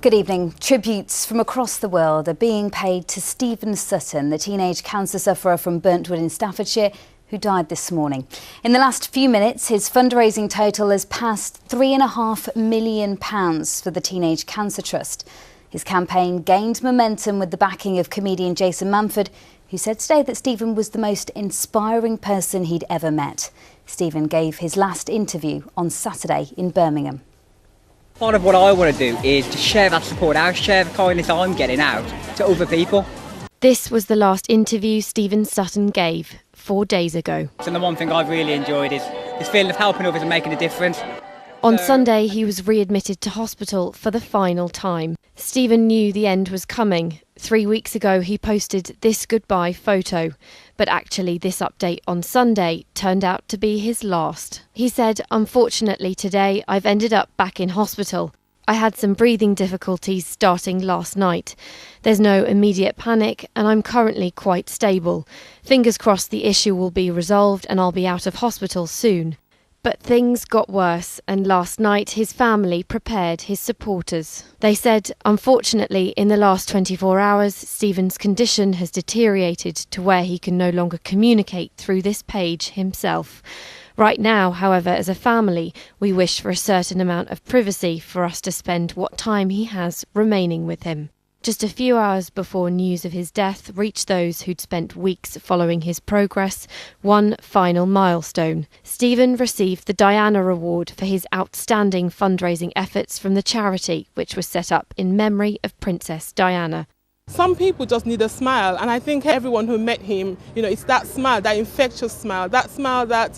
Good evening. Tributes from across the world are being paid to Stephen Sutton, the teenage cancer sufferer from Burntwood in Staffordshire, who died this morning. In the last few minutes, his fundraising total has passed £3.5 million for the Teenage Cancer Trust. His campaign gained momentum with the backing of comedian Jason Manford, who said today that Stephen was the most inspiring person he'd ever met. Stephen gave his last interview on Saturday in Birmingham. Part of what I want to do is to share that support out, share the kindness I'm getting out to other people. This was the last interview Stephen Sutton gave 4 days ago. And the one thing I've really enjoyed is this feeling of helping others and making a difference. On Sunday, he was readmitted to hospital for the final time. Stephen knew the end was coming. 3 weeks ago, he posted this goodbye photo. But actually, this update on Sunday turned out to be his last. He said, "Unfortunately today, I've ended up back in hospital. I had some breathing difficulties starting last night. There's no immediate panic and I'm currently quite stable. Fingers crossed the issue will be resolved and I'll be out of hospital soon." But things got worse, and last night his family prepared his supporters. They said, unfortunately, in the last 24 hours, Stephen's condition has deteriorated to where he can no longer communicate through this page himself. Right now, however, as a family, we wish for a certain amount of privacy for us to spend what time he has remaining with him. Just a few hours before news of his death reached those who'd spent weeks following his progress, one final milestone. Stephen received the Diana Award for his outstanding fundraising efforts from the charity, which was set up in memory of Princess Diana. Some people just need a smile, and I think everyone who met him, it's that smile, that infectious smile, that smile that,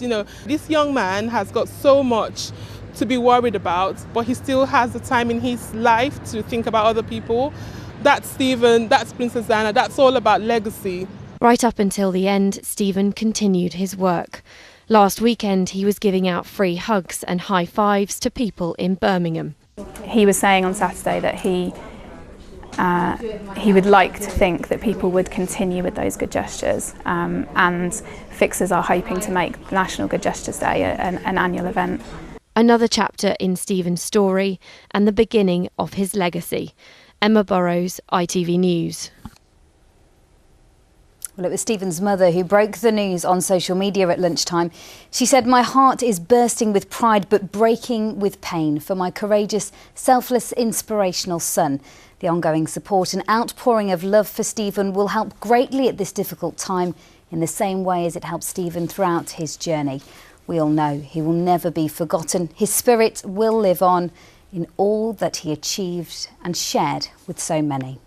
this young man has got so much to be worried about, but he still has the time in his life to think about other people. That's Stephen, that's Princess Diana, that's all about legacy. Right up until the end, Stephen continued his work. Last weekend, he was giving out free hugs and high fives to people in Birmingham. He was saying on Saturday that he would like to think that people would continue with those good gestures, and fixers are hoping to make National Good Gestures Day an annual event. Another chapter in Stephen's story and the beginning of his legacy. Emma Burrows, ITV News. Well, it was Stephen's mother who broke the news on social media at lunchtime. She said, "My heart is bursting with pride but breaking with pain for my courageous, selfless, inspirational son. The ongoing support and outpouring of love for Stephen will help greatly at this difficult time in the same way as it helped Stephen throughout his journey. We all know he will never be forgotten. His spirit will live on in all that he achieved and shared with so many."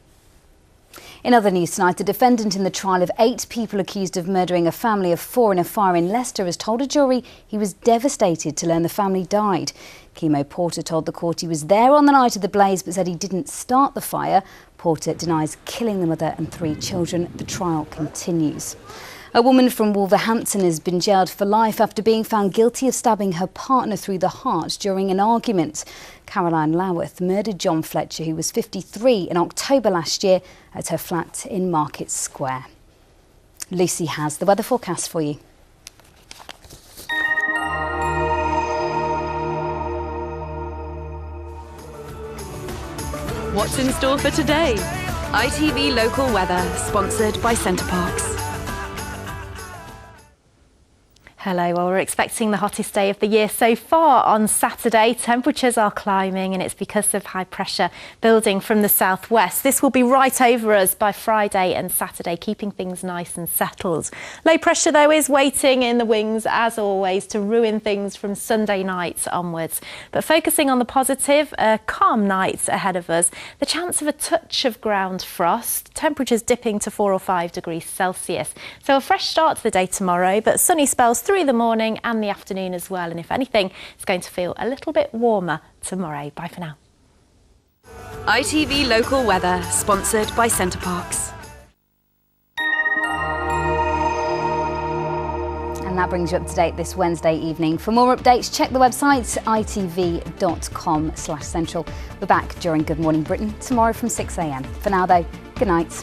In other news tonight, a defendant in the trial of 8 people accused of murdering a family of 4 in a fire in Leicester has told a jury he was devastated to learn the family died. Chemo Porter told the court he was there on the night of the blaze but said he didn't start the fire. Porter denies killing the mother and 3 children. The trial continues. A woman from Wolverhampton has been jailed for life after being found guilty of stabbing her partner through the heart during an argument. Caroline Loworth murdered John Fletcher, who was 53, in October last year at her flat in Market Square. Lucy has the weather forecast for you. What's in store for today? ITV Local Weather, sponsored by CenterParcs. Hello, well, we're expecting the hottest day of the year so far on Saturday. Temperatures are climbing and it's because of high pressure building from the southwest. This will be right over us by Friday and Saturday, keeping things nice and settled. Low pressure, though, is waiting in the wings, as always, to ruin things from Sunday night onwards. But focusing on the positive, a calm night ahead of us. The chance of a touch of ground frost, temperatures dipping to 4 or 5 degrees Celsius. So a fresh start to the day tomorrow, but sunny spells through the morning and the afternoon as well, and if anything, it's going to feel a little bit warmer tomorrow. Bye for now. ITV Local Weather, sponsored by CenterParcs. And that brings you up to date this Wednesday evening. For more updates, check the website itv.com/central. We're back during Good Morning Britain tomorrow from 6 a.m. For now, though, good night.